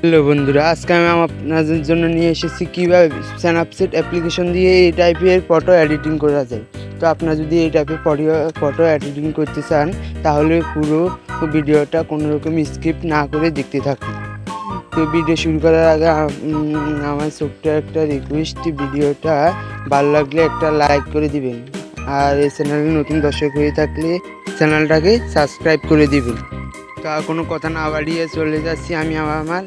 Hello বন্ধুরা, আজকে আমি আপনাদের জন্য নিয়ে এসেছি কীভাবে স্ন্যাপচ্যাট অ্যাপ্লিকেশন দিয়ে এই টাইপের ফটো এডিটিং করা যায়। তো আপনারা যদি এই টাইপের ফটো এডিটিং করতে চান তাহলে পুরো ভিডিওটা কোনো রকম স্কিপ না করে দেখতে থাকুন। তো ভিডিও শুরু করার আগে আমার ছোট্ট একটা রিকোয়েস্ট, ভিডিওটা ভালো লাগলে একটা লাইক করে দিবেন, আর এই চ্যানেলে নতুন দর্শক হয়ে থাকলে চ্যানেলটাকে সাবস্ক্রাইব করে দিবেন। তা কোনো কথা না বাড়িয়ে চলে যাচ্ছি আমি আমার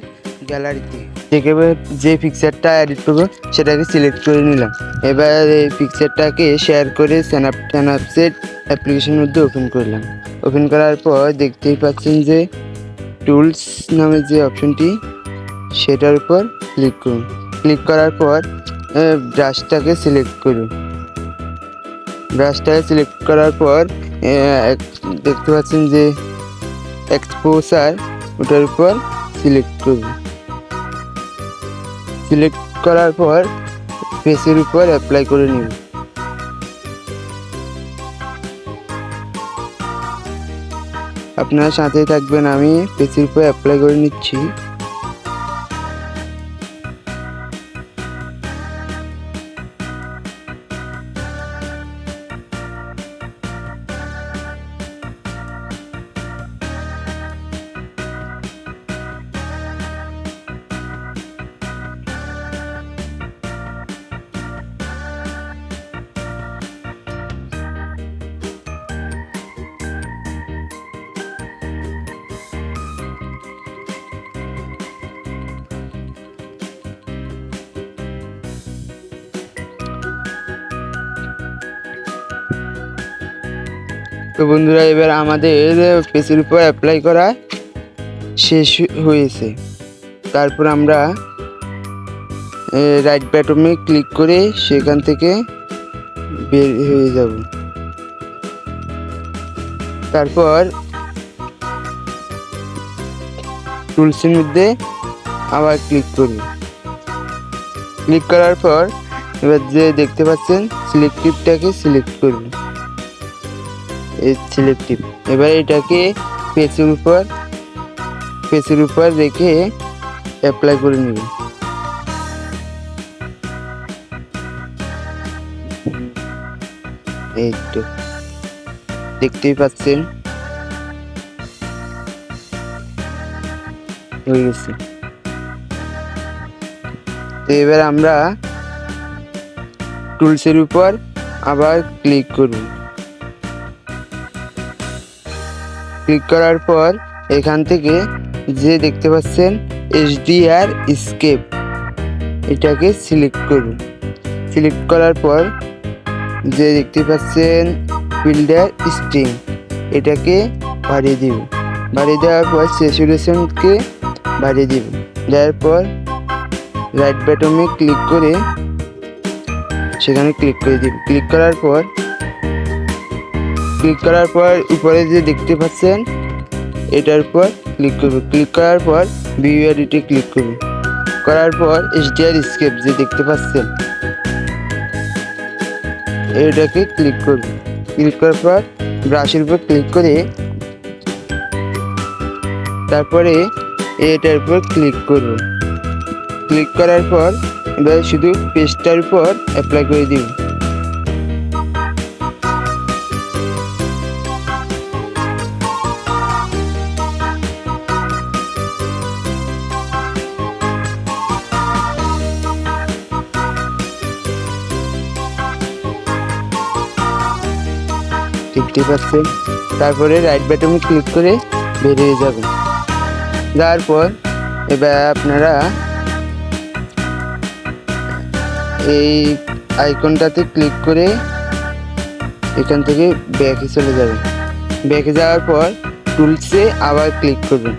গ্যালারিতে। একেবারে যে পিকচারটা এডিট করবো সেটাকে সিলেক্ট করে নিলাম। এবার এই পিকচারটাকে শেয়ার করে স্ন্যাপচ্যাট অ্যাপ্লিকেশনের মধ্যে ওপেন করলাম। ওপেন করার পর দেখতেই পাচ্ছেন যে টুলস নামে যে অপশনটি, সেটার উপর ক্লিক করুন। ক্লিক করার পর ব্রাশটাকে সিলেক্ট করুন। ব্রাশটাকে সিলেক্ট করার পর দেখতে পাচ্ছেন যে এক্সপোজার, ওটার উপর সিলেক্ট করুন। সিলেক্ট করার পর ফেসের উপর অ্যাপ্লাই করে নিন। আপনার সাথে থাকবেন, আমি ফেসের উপর অ্যাপ্লাই করে নিচ্ছি। তো বন্ধুরা, এবার আমাদের ফেসের উপর অ্যাপ্লাই করা শেষ হয়েছে। তারপর আমরা রাইট বাটনে ক্লিক করে সেখান থেকে বের হয়ে যাব। তারপর টুলসের মধ্যে আবার ক্লিক করুন। ক্লিক করার পর এবার যে দেখতে পাচ্ছেন সিলেক্টিভটাকে সিলেক্ট করুন। এই সিলেক্টিভ, এবার এটাকে ফেসের উপর রেখে অ্যাপ্লাই করে নেবেন। এই তো দেখতেই পাচ্ছেন হয়ে গেছে। তো এবার আমরা টুলসের উপর আবার ক্লিক করব। ক্লিক করার পর এখান থেকে যে দেখতে পাচ্ছেন HDR স্কেপ, এটাকে সিলেক্ট করুন। সিলেক্ট করার পর যে দেখতে পাচ্ছেন ফিল্টার স্ট্রিং, এটাকে বাড়িয়ে দিব। বাড়িয়ে দেওয়ার পর স্যাচুরেশনকে বাড়িয়ে দিব। দেওয়ার পর রাইট বাটনে ক্লিক করে সেখানে ক্লিক করে দিব। ক্লিক করার পর উপরে যে দেখতে পাচ্ছেন এটার উপর ক্লিক করব। ক্লিক করার পর ভিউ এডিটে ক্লিক করব। করার পর HDR স্কেপ যে দেখতে পাচ্ছেন এটাকে ক্লিক করব। ক্লিক করার পর ব্রাশের উপর ক্লিক করে তারপরে এটার উপর ক্লিক করব। ক্লিক করার পর এবার শুধু পেজটার উপর অ্যাপ্লাই করে দিব। দেখতে পাচ্ছেন, তারপরে রাইট বাটনে ক্লিক করে বেরিয়ে যাবেন। যাওয়ার পর এবার আপনারা এই আইকনটাতে ক্লিক করে এখান থেকে ব্যাকে চলে যাবেন। ব্যাকে যাওয়ার পর টুলসে আবার ক্লিক করবেন।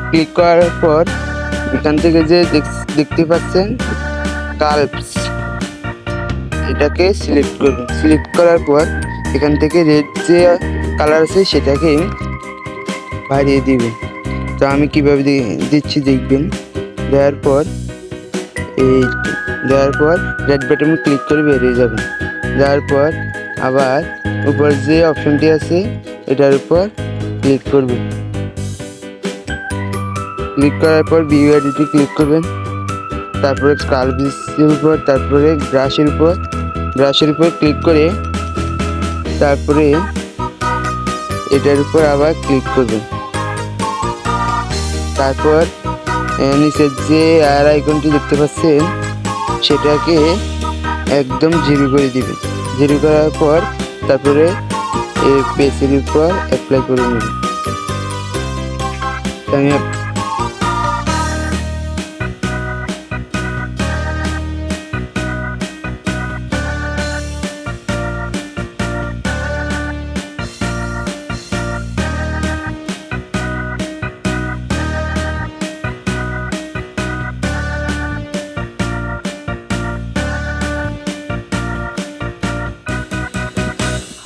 ক্লিক করার পর এখান থেকে যে দেখতে পাচ্ছেন কার্ভস, এটাকে সিলেক্ট করবেন। সিলেক্ট করার পর এখান থেকে রেড যে কালার আছে সেটাকে বাড়িয়ে দিবেন। তো আমি কিভাবে দিচ্ছি দেখবেন। দেওয়ার পর রেড বাটনে ক্লিক করে বেরিয়ে যাবেন। যাওয়ার পর আবার উপর যে অপশনটি আছে এটার উপর ক্লিক করবেন। ক্লিক করার পর ভিউ এডিটে ক্লিক করবেন, তারপরে কার্ভের উপর, তারপরে ব্রাশের উপর ক্লিক করে তারপরে এটার উপর আবার ক্লিক করবেন। তারপর নিচের যে আর আইকনটি দেখতে পাচ্ছেন সেটাকে একদম জিরো করে দিবেন। জিরো করার পর তারপরে এই পেজের উপর অ্যাপ্লাই করে নেবেন। আমি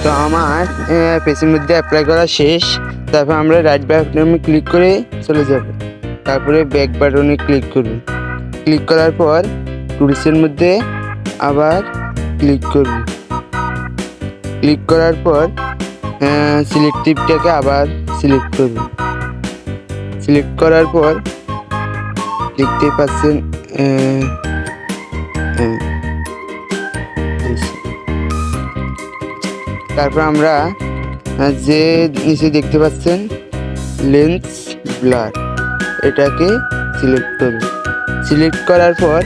তো আমার পেজের মধ্যে অ্যাপ্লাই করা শেষ। তারপর আমরা রাইট বাটনে ক্লিক করে চলে যাব, তারপরে ব্যাক বাটনে ক্লিক করব। ক্লিক করার পর টুলসের মধ্যে আবার ক্লিক করব। ক্লিক করার পর সিলেক্টিভটাকে আবার সিলেক্ট করব। সিলেক্ট করার পর দেখতে পাচ্ছেন তারপর আমরা যে নিচে দেখতে পাচ্ছেন লেন্স ব্লার, এটাকে সিলেক্ট করব। সিলেক্ট করার পর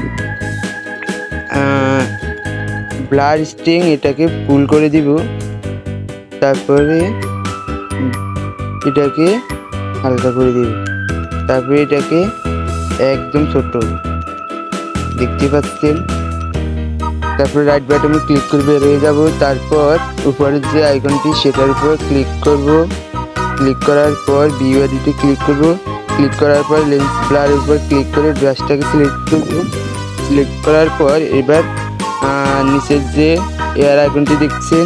ব্লার স্ট্রিং এটাকে ফুল করে দিব, তারপরে এটাকে হালকা করে দিব, তারপরে এটাকে একদম ছোট দেখতে পাচ্ছেন। তারপর রাইট বাটনে ক্লিক করে বের হয়ে যাব। তারপর উপরের যে আইকনটি সেটার উপর ক্লিক করব। ক্লিক করার পর ভিউ এডিটে ক্লিক করব। ক্লিক করার পর লেন্স ব্লারের উপর ক্লিক করে ব্রাশটাকে সিলেক্ট করব। সিলেক্ট করার পর এবার নিচের যে এয়ার আইকনটি দেখছেন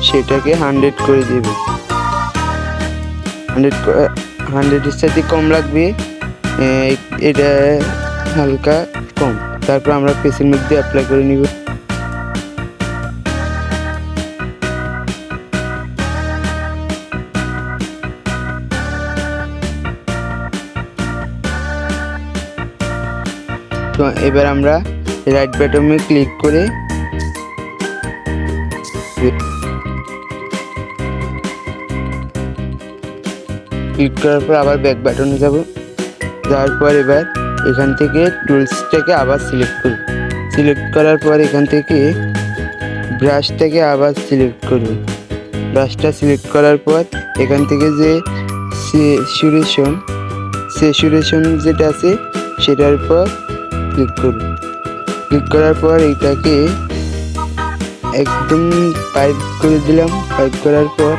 সেটাকে 100 করে দেব। 100-এর সাথে কম লাগবে, এটা হালকা কম। তারপর আমরা পেজের মধ্যে অ্যাপ্লাই করে নিব। তো এবার আমরা রাইট বাটনে ক্লিক করে করার পর আবার ব্যাক বাটনে যাব। যাওয়ার পর এবার এখান থেকে টুলসটাকে আবার সিলেক্ট করব। সিলেক্ট করার পর এখান থেকে ব্রাশটাকে আবার সিলেক্ট করব। ব্রাশটা সিলেক্ট করার পর এখান থেকে যে স্যাচুরেশন যেটা আছে সেটার উপর ক্লিক করব। ক্লিক করার পর এটাকে একদম পাইপ করে দিলাম। পাইপ করার পর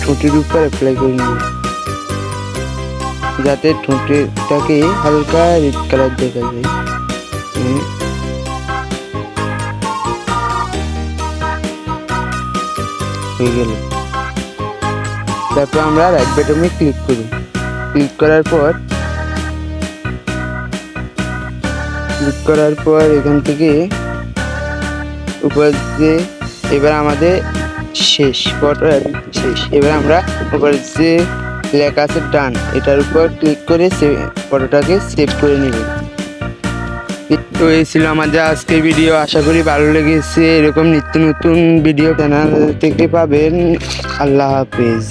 ঠোঁটের উপর অ্যাপ্লাই করে নিব, যাতে ঠোঁটটাকে হালকা রেড কালার দেখা যায়। হয়ে গেল। তারপর আমরা রাইট বাটনে ক্লিক করব। ক্লিক করার পর এখান থেকে উপর যে এবার আমাদের শেষ, ফটো শেষ। এবার আমরা উপরে যে লেখা আছে ডান, এটার উপর ক্লিক করে ফটোটাকে সেভ করে নেব। তো এই ছিল আমাদের আজকের ভিডিও। আশা করি ভালো লেগেছে। এরকম নিত্য নতুন ভিডিও চ্যানেল থেকে পাবেন। আল্লাহ হাফেজ।